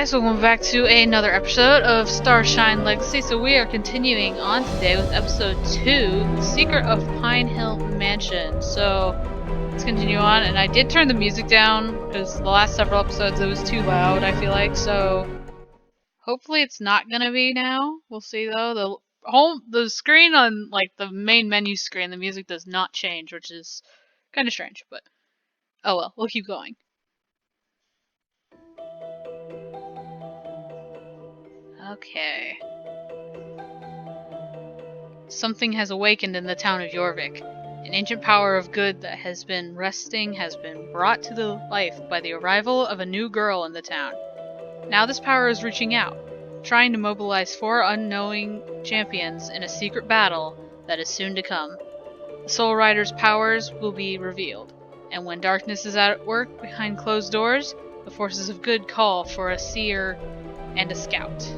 guys, welcome back to another episode of Starshine Legacy. So we are continuing on today with episode 2, The Secret of Pine Hill Mansion. So let's continue on, and I did turn the music down because the last several episodes it was too loud, I feel like, so hopefully it's not gonna be now. We'll see though. The screen on like the main menu screen, the music does not change, which is kinda strange, but oh well, we'll keep going. Okay. Something has awakened in the town of Jorvik. An ancient power of good that has been resting has been brought to the life by the arrival of a new girl in the town. Now this power is reaching out, trying to mobilize 4 unknowing champions in a secret battle that is soon to come. The Soul Rider's powers will be revealed, and when darkness is at work behind closed doors, the forces of good call for a seer and a scout.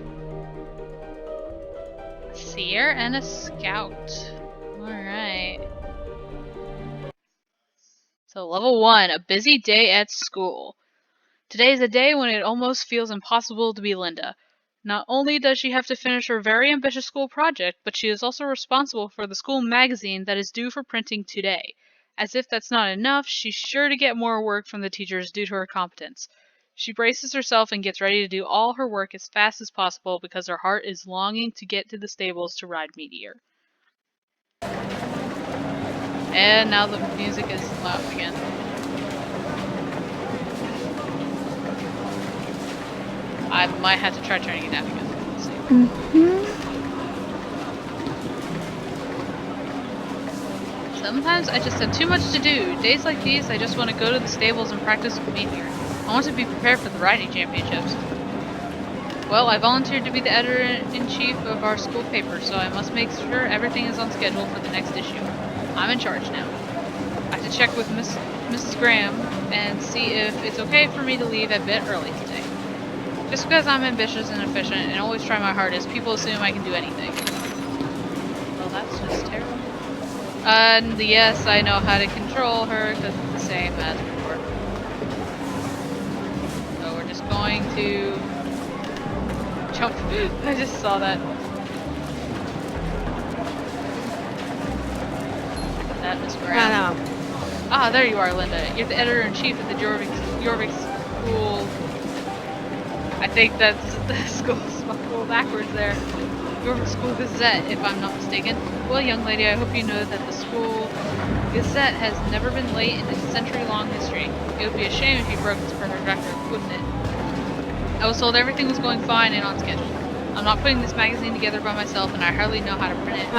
Seer and a scout. Alright. So level 1, a busy day at school. Today is a day when it almost feels impossible to be Linda. Not only does she have to finish her very ambitious school project, but she is also responsible for the school magazine that is due for printing today. As if that's not enough, she's sure to get more work from the teachers due to her competence. She braces herself and gets ready to do all her work as fast as possible because her heart is longing to get to the stables to ride Meteor. And now the music is loud again. I might have to try turning it down again. Let's see. Sometimes I just have too much to do. Days like these, I just want to go to the stables and practice with Meteor. I want to be prepared for the riding championships. Well, I volunteered to be the editor-in-chief of our school paper, so I must make sure everything is on schedule for the next issue. I'm in charge now. I have to check with Mrs. Graham and see if it's okay for me to leave a bit early today. Just because I'm ambitious and efficient and always try my hardest, people assume I can do anything. Well, that's just terrible. And yes, I know how to control her because it's the same as before. So we're just going to jump. I just saw that. That is Graham. Ah, there you are, Linda. You're the editor-in-chief of the Jorvik School. I think that's the school's spelled backwards there. Jorvik School Gazette, if I'm not mistaken. Well, young lady, I hope you know that the school Gazette has never been late in its century-long history. It would be a shame if you broke its perfect record, wouldn't it? I was told everything was going fine and on schedule. I'm not putting this magazine together by myself, and I hardly know how to print it.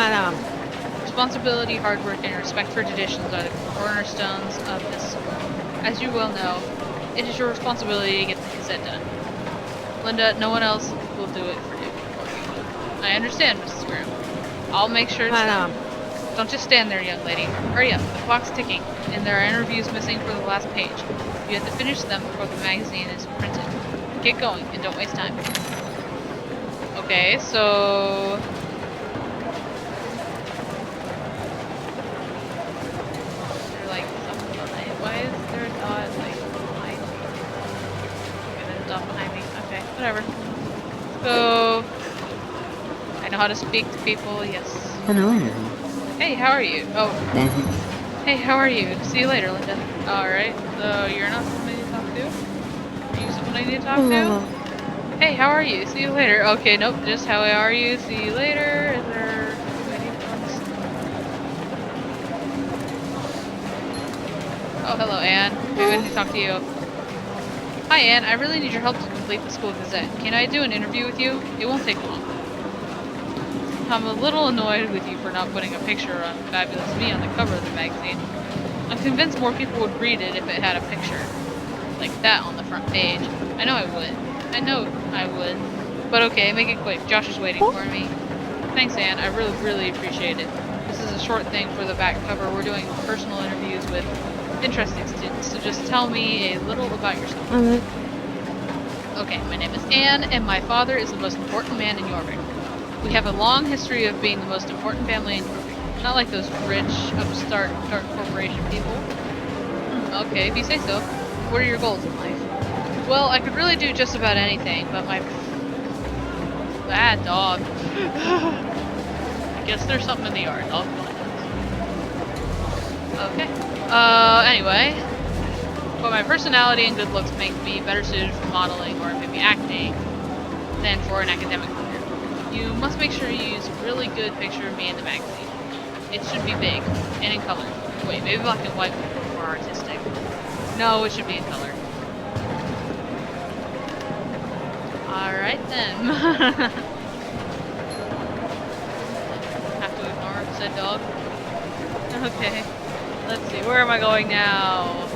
Responsibility, hard work, and respect for traditions are the cornerstones of this school. As you well know, it is your responsibility to get the Gazette done. Linda, no one else will do it for you. I understand, Mrs. Graham. I'll make sure it's done. Don't just stand there, young lady. Hurry up, the clock's ticking, and there are interviews missing for the last page. You have to finish them before the magazine is printed. Get going, and don't waste time. Okay, so... Why is there a dot like behind me? Okay, there's a dot behind me. Okay, whatever. So I know how to speak to people, yes. Hello. Hey, how are you? Oh. Hey, how are you? See you later, Linda. Alright, so you're not someone I need to talk to? Are you someone I need to talk to? Hey, how are you? See you later. Okay, nope, just how are you? See you later. Is there Oh, hello, Anne. Maybe I need to talk to you. Hi, Anne. I really need your help to complete the school gazette. Can I do an interview with you? It won't take long. I'm a little annoyed with you for not putting a picture of Fabulous Me on the cover of the magazine. I'm convinced more people would read it if it had a picture like that on the front page. I know I would. But okay, make it quick. Josh is waiting for me. Thanks, Anne. I really appreciate it. This is a short thing for the back cover. We're doing personal interviews with interesting students, so just tell me a little about yourself. Okay, my name is Anne, and my father is the most important man in Jorvik. We have a long history of being the most important family in Jorvik. Not like those rich, upstart, dark corporation people. Okay, if you say so. What are your goals in life? Well, I could really do just about anything, but my bad dog. I guess there's something in the yard. I'll go like this. Okay. Anyway. But my personality and good looks make me better suited for modeling or maybe acting than for an academic career. You must make sure you use a really good picture of me in the magazine. It should be big and in color. Wait, maybe black and white would be more artistic. No, it should be in color. Alright then. Have to ignore said dog. Okay. Let's see, where am I going now?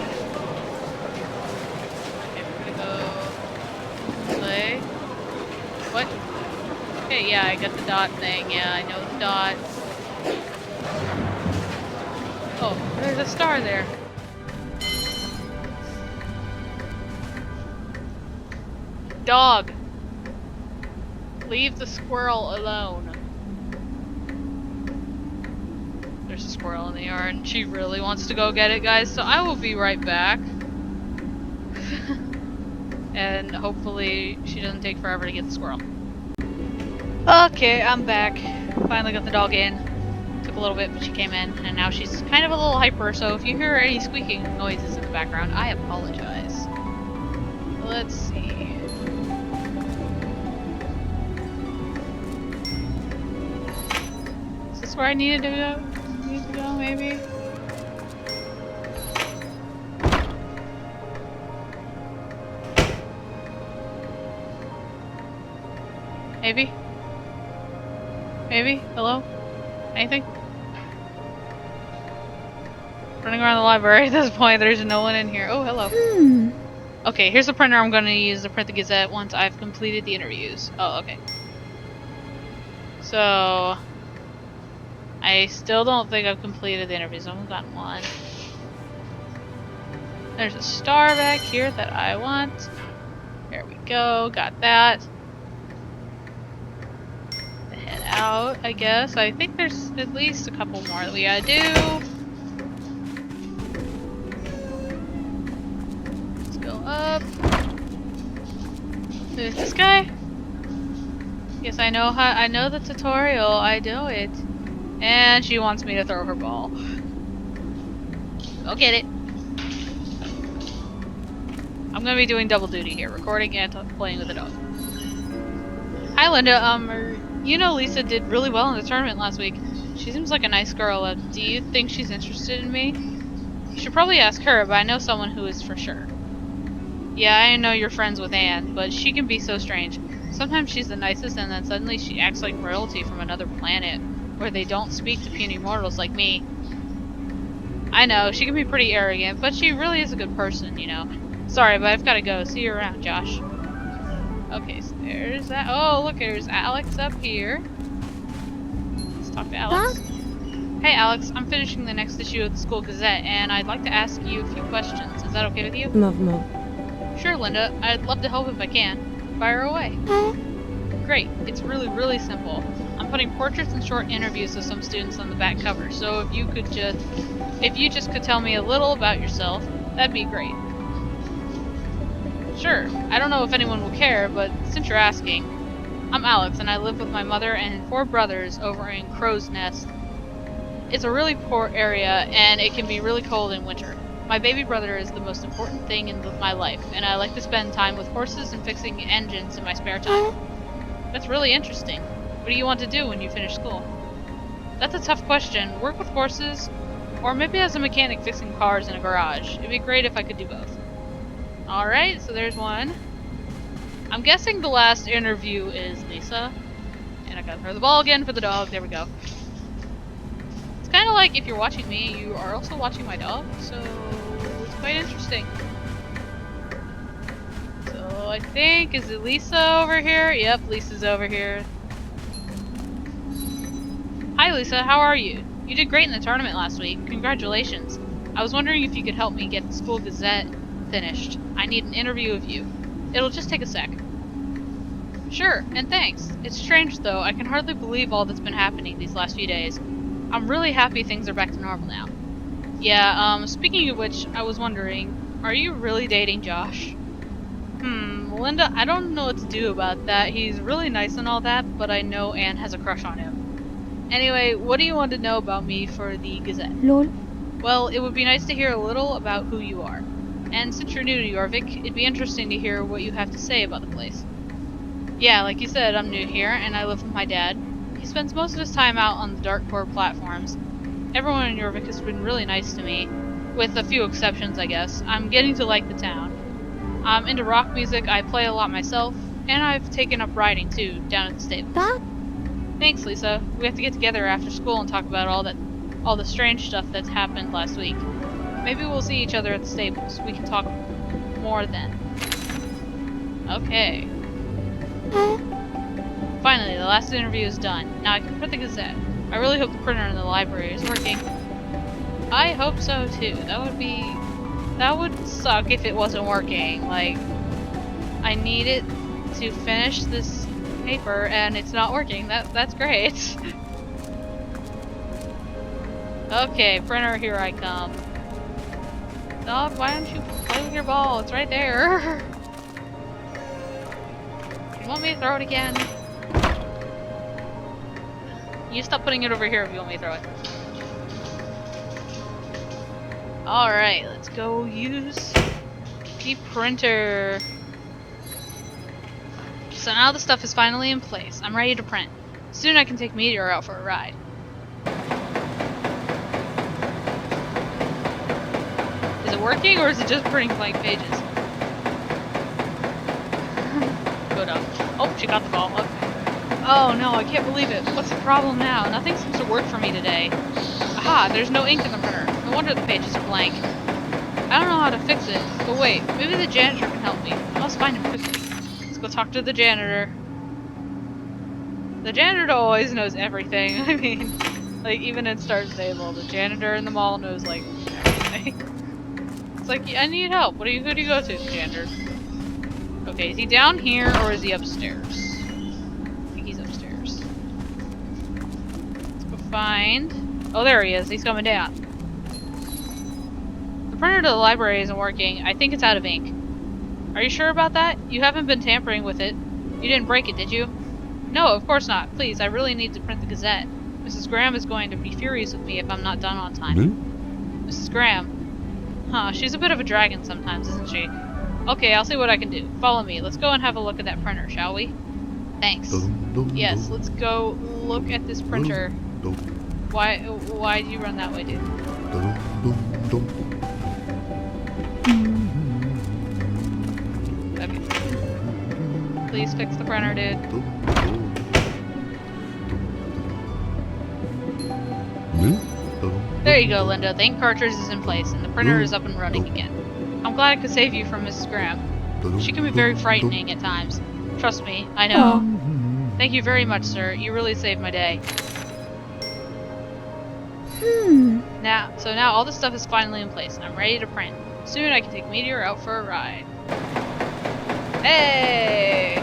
Okay, we're gonna go this way. What? Okay, yeah, I got the dot thing. Yeah, I know the dot. Oh, there's a star there. Dog! Leave the squirrel alone. There's a squirrel in the yard, and she really wants to go get it, guys, so I will be right back. And hopefully she doesn't take forever to get the squirrel. Okay, I'm back. Finally got the dog in. Took a little bit, but she came in, and now she's kind of a little hyper, so if you hear any squeaking noises in the background, I apologize. Let's see. Is this where I needed to go? Maybe? Maybe? Maybe? Hello? Anything? Running around the library at this point, there's no one in here. Oh, hello. Okay, here's the printer I'm going to use to print the Gazette once I've completed the interviews. Oh, okay. So, I still don't think I've completed the interviews. I've only gotten one. There's a star back here that I want. There we go, got that. Head out, I guess. I think there's at least a couple more that we gotta do. Let's go up. There's this guy. Yes, I know the tutorial. I know it. And she wants me to throw her ball. Go get it. I'm gonna be doing double duty here, recording and playing with the dog. Hi, Linda. You know Lisa did really well in the tournament last week. She seems like a nice girl. Do you think she's interested in me? You should probably ask her, but I know someone who is for sure. Yeah, I know you're friends with Anne, but she can be so strange. Sometimes she's the nicest, and then suddenly she acts like royalty from another planet, where they don't speak to puny mortals like me. I know, she can be pretty arrogant, but she really is a good person, you know. Sorry, but I've gotta go. See you around, Josh. Okay, so there's that. Oh, look, there's Alex up here. Let's talk to Alex. Huh? Hey, Alex, I'm finishing the next issue of the School Gazette, and I'd like to ask you a few questions. Is that okay with you? No. Sure, Linda. I'd love to help if I can. Fire away. Great. It's really, really simple. I'm putting portraits and short interviews of some students on the back cover, so if you just could tell me a little about yourself, that'd be great. Sure. I don't know if anyone will care, but since you're asking, I'm Alex, and I live with my mother and 4 brothers over in Crow's Nest. It's a really poor area, and it can be really cold in winter. My baby brother is the most important thing in my life, and I like to spend time with horses and fixing engines in my spare time. That's really interesting. What do you want to do when you finish school? That's a tough question. Work with horses, or maybe as a mechanic fixing cars in a garage. It'd be great if I could do both. Alright, so there's one. I'm guessing the last interview is Lisa. And I gotta throw the ball again for the dog. There we go. It's kind of like if you're watching me, you are also watching my dog, so it's quite interesting. So I think, is it Lisa over here? Yep, Lisa's over here. Hi Lisa, how are you? You did great in the tournament last week. Congratulations. I was wondering if you could help me get the School Gazette finished. I need an interview of you. It'll just take a sec. Sure, and thanks. It's strange though, I can hardly believe all that's been happening these last few days. I'm really happy things are back to normal now. Yeah, speaking of which, I was wondering, are you really dating Josh? Melinda, I don't know what to do about that. He's really nice and all that, but I know Anne has a crush on him. Anyway, what do you want to know about me for the Gazette? Lol. Well, it would be nice to hear a little about who you are. And since you're new to Jorvik, it'd be interesting to hear what you have to say about the place. Yeah, like you said, I'm new here, and I live with my dad. He spends most of his time out on the dark core platforms. Everyone in Jorvik has been really nice to me, with a few exceptions, I guess. I'm getting to like the town. I'm into rock music, I play a lot myself, and I've taken up riding too, down at the stables. That Thanks, Lisa. We have to get together after school and talk about all the strange stuff that's happened last week. Maybe we'll see each other at the stables. We can talk more then. Okay. Finally, the last interview is done. Now I can print the Gazette. I really hope the printer in the library is working. I hope so too. That would suck if it wasn't working. Like, I need it to finish this paper and it's not working. That's great. Okay, printer, here I come. Dog, why don't you play with your ball? It's right there. You want me to throw it again? You stop putting it over here if you want me to throw it. Alright, let's go use the printer. So now the stuff is finally in place. I'm ready to print. Soon I can take Meteor out for a ride. Is it working or is it just printing blank pages? Go down. Oh, she got the ball. Okay. Oh no, I can't believe it. What's the problem now? Nothing seems to work for me today. Aha, there's no ink in the printer. No wonder the pages are blank. I don't know how to fix it, but wait, maybe the janitor can help me. I must find him quickly. Let's go talk to the janitor. The janitor always knows everything. I mean, like, even in Star Stable, the janitor in the mall knows, like, everything. It's like, I need help. Who do you go to, janitor? Okay, is he down here or is he upstairs? I think he's upstairs. Let's go find... Oh, there he is. He's coming down. The printer to the library isn't working. I think it's out of ink. Are you sure about that? You haven't been tampering with it. You didn't break it, did you? No, of course not. Please, I really need to print the Gazette. Mrs. Graham is going to be furious with me if I'm not done on time. Mrs. Graham? Huh, she's a bit of a dragon sometimes, isn't she? Okay, I'll see what I can do. Follow me. Let's go and have a look at that printer, shall we? Thanks. Yes, let's go look at this printer. Why do you run that way, dude? Okay. Please fix the printer, dude. There you go, Linda. The ink cartridge is in place, and the printer is up and running again. I'm glad I could save you from Mrs. Graham. She can be very frightening at times. Trust me, I know. Thank you very much, sir. You really saved my day. Now all the stuff is finally in place, and I'm ready to print. Soon I can take Meteor out for a ride. Hey!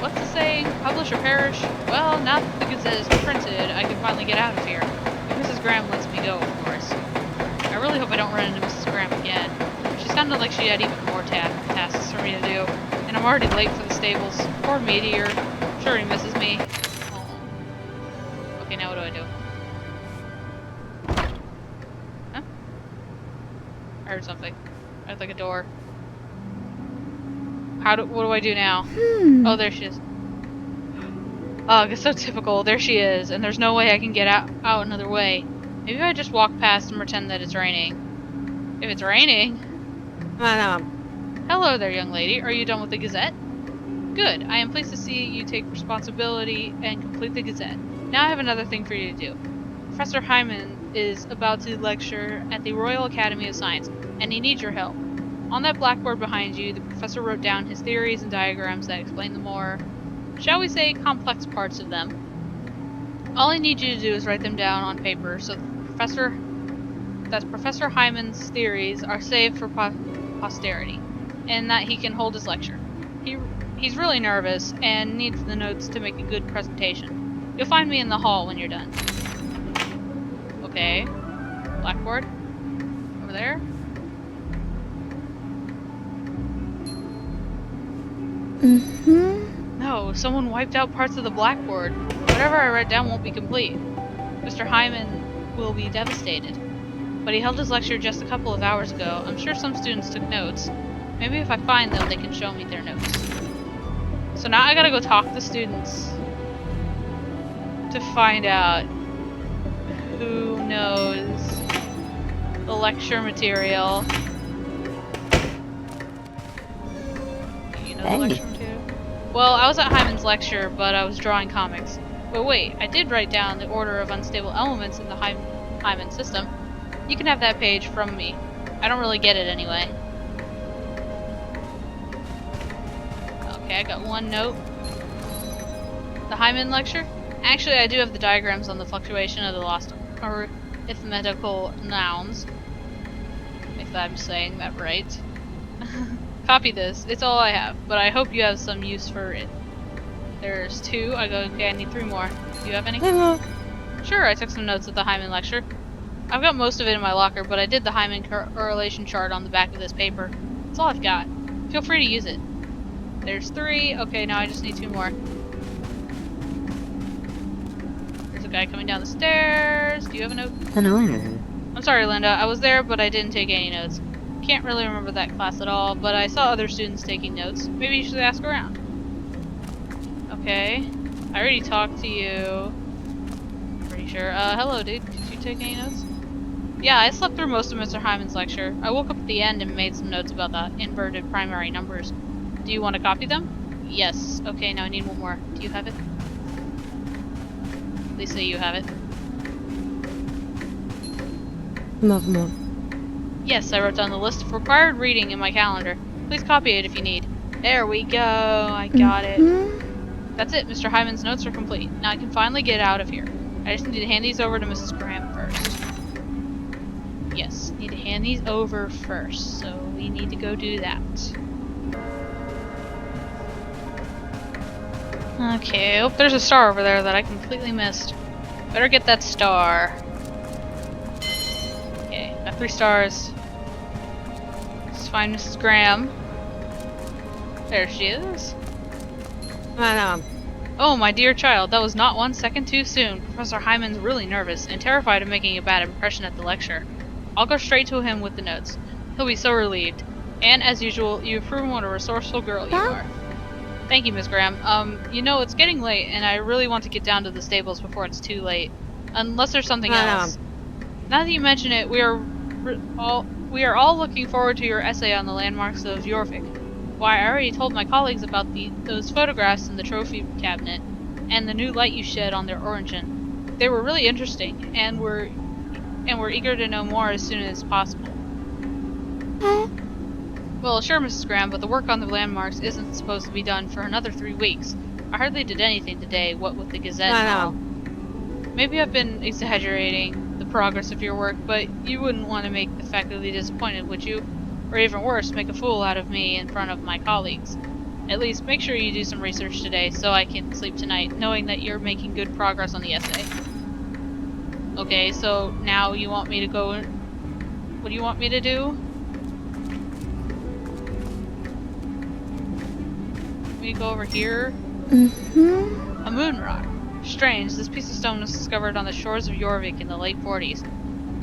What's the saying? Publish or perish? Well, now that the Gazette is printed, I can finally get out of here. If Mrs. Graham lets me go, of course. I really hope I don't run into Mrs. Graham again. She sounded like she had even more tasks for me to do, and I'm already late for the stables. Poor Meteor. Sure he misses me. Okay, now what do I do? Huh? I heard something. I heard like a door. What do I do now? Oh, there she is. Ugh, it's so typical. There she is, and there's no way I can get out another way. Maybe I just walk past and pretend that it's raining. If it's raining? Hello there, young lady. Are you done with the Gazette? Good. I am pleased to see you take responsibility and complete the Gazette. Now I have another thing for you to do. Professor Hyman is about to lecture at the Royal Academy of Science, and he needs your help. On that blackboard behind you, the professor wrote down his theories and diagrams that explain the more, shall we say, complex parts of them. All I need you to do is write them down on paper so Professor Hyman's theories are saved for posterity, and that he can hold his lecture. He's really nervous and needs the notes to make a good presentation. You'll find me in the hall when you're done. Okay. Blackboard. Over there. No, someone wiped out parts of the blackboard. Whatever I write down won't be complete. Mr. Hyman will be devastated. But he held his lecture just a couple of hours ago. I'm sure some students took notes. Maybe if I find them, they can show me their notes. So now I gotta go talk to students to find out who knows the lecture material. You know the lecture material? Well, I was at Hyman's lecture, but I was drawing comics. But wait, I did write down the order of unstable elements in the Hyman system. You can have that page from me. I don't really get it anyway. Okay, I got one note. The Hyman lecture? Actually, I do have the diagrams on the fluctuation of the lost arithmetical nouns. If I'm saying that right. Copy this. It's all I have, but I hope you have some use for it. There's 2. Okay, I need 3 more. Do you have any? Sure, I took some notes at the Hyman lecture. I've got most of it in my locker, but I did the Hyman correlation chart on the back of this paper. That's all I've got. Feel free to use it. There's 3. Okay, now I just need 2 more. There's a guy coming down the stairs. Do you have a note? Hello. I'm sorry, Linda. I was there, but I didn't take any notes. Can't really remember that class at all, but I saw other students taking notes. Maybe you should ask around. Okay. I already talked to you. Pretty sure. Hello, dude. Did you take any notes? Yeah, I slept through most of Mr. Hyman's lecture. I woke up at the end and made some notes about the inverted primary numbers. Do you want to copy them? Yes. Okay, now I need one more. Do you have it? Please say you have it. Yes, I wrote down the list of required reading in my calendar. Please copy it if you need. There we go. I got it. That's it. Mr. Hyman's notes are complete. Now I can finally get out of here. I just need to hand these over to Mrs. Graham first. Yes, need to hand these over first. So we need to go do that. Okay, oh, there's a star over there that I completely missed. Better get that star. Okay, got 3 stars. Let's find Mrs. Graham. There she is. Oh, my dear child, that was not 1 second too soon. Professor Hyman's really nervous and terrified of making a bad impression at the lecture. I'll go straight to him with the notes. He'll be so relieved. And as usual, you've proven what a resourceful girl you are. Thank you, Miss Graham. You know, it's getting late, and I really want to get down to the stables before it's too late. Unless there's something else. Now that you mention it, we are all looking forward to your essay on the landmarks of Jorvik. Why, I already told my colleagues about those photographs in the trophy cabinet, and the new light you shed on their origin. They were really interesting, and we're eager to know more as soon as possible. Well, sure, Mrs. Graham, but the work on the landmarks isn't supposed to be done for another 3 weeks. I hardly did anything today, what with the Gazette and all. Maybe I've been exaggerating the progress of your work, but you wouldn't want to make the faculty disappointed, would you? Or even worse, make a fool out of me in front of my colleagues. At least, make sure you do some research today so I can sleep tonight, knowing that you're making good progress on the essay. Okay, so now you want me to go... What do you want me to do? Me to go over here? A moon rock. Strange, this piece of stone was discovered on the shores of Jorvik in the late 40s.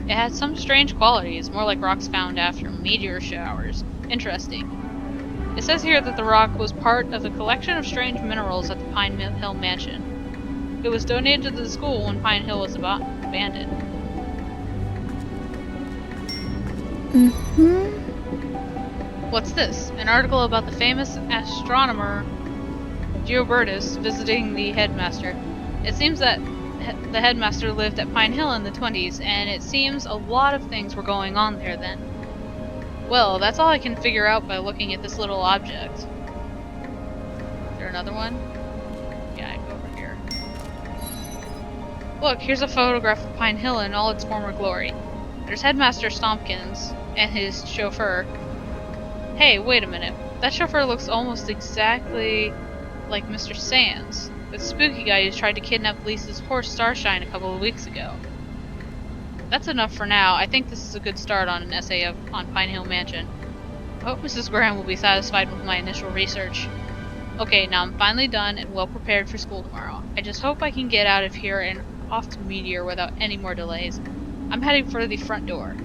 It had some strange qualities, more like rocks found after meteor showers. Interesting. It says here that the rock was part of a collection of strange minerals at the Pine Hill Mansion. It was donated to the school when Pine Hill was abandoned. What's this? An article about the famous astronomer Giobertus visiting the headmaster. It seems that the headmaster lived at Pine Hill in the 20s, and it seems a lot of things were going on there then. Well, that's all I can figure out by looking at this little object. Is there another one? Yeah, I go over here. Look, here's a photograph of Pine Hill in all its former glory. There's Headmaster Stompkins and his chauffeur. Hey, wait a minute. That chauffeur looks almost exactly like Mr. Sands, the spooky guy who tried to kidnap Lisa's horse Starshine a couple of weeks ago. That's enough for now. I think this is a good start on an essay on Pine Hill Mansion. I hope Mrs. Graham will be satisfied with my initial research. Okay, now I'm finally done and well prepared for school tomorrow. I just hope I can get out of here and off to Meteor without any more delays. I'm heading for the front door.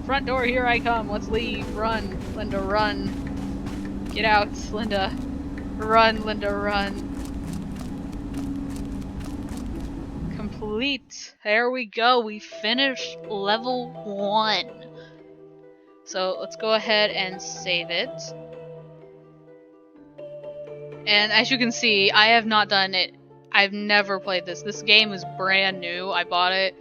Front door, here I come. Let's leave. Run, Linda, run. Get out, Linda. Run, Linda, run. Complete. There we go. We finished level 1. So let's go ahead and save it. And as you can see, I have not done it. I've never played this. This game is brand new. I bought it.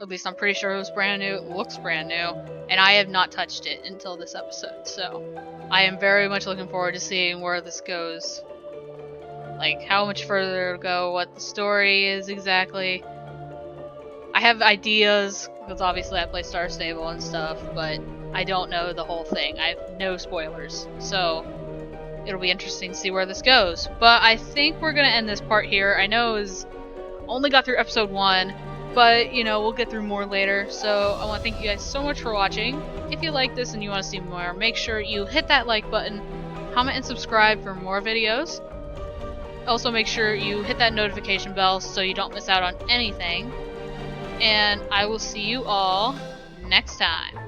At least I'm pretty sure it was brand new. It looks brand new. And I have not touched it until this episode. So I am very much looking forward to seeing where this goes. Like how much further to go, what the story is exactly. I have ideas, because obviously I play Star Stable and stuff, but I don't know the whole thing. I have no spoilers. So it'll be interesting to see where this goes. But I think we're gonna end this part here. I know it's only got through episode 1, but you know, we'll get through more later. So I want to thank you guys so much for watching. If you like this and you want to see more, make sure you hit that like button, comment and subscribe for more videos. Also make sure you hit that notification bell so you don't miss out on anything. And I will see you all next time.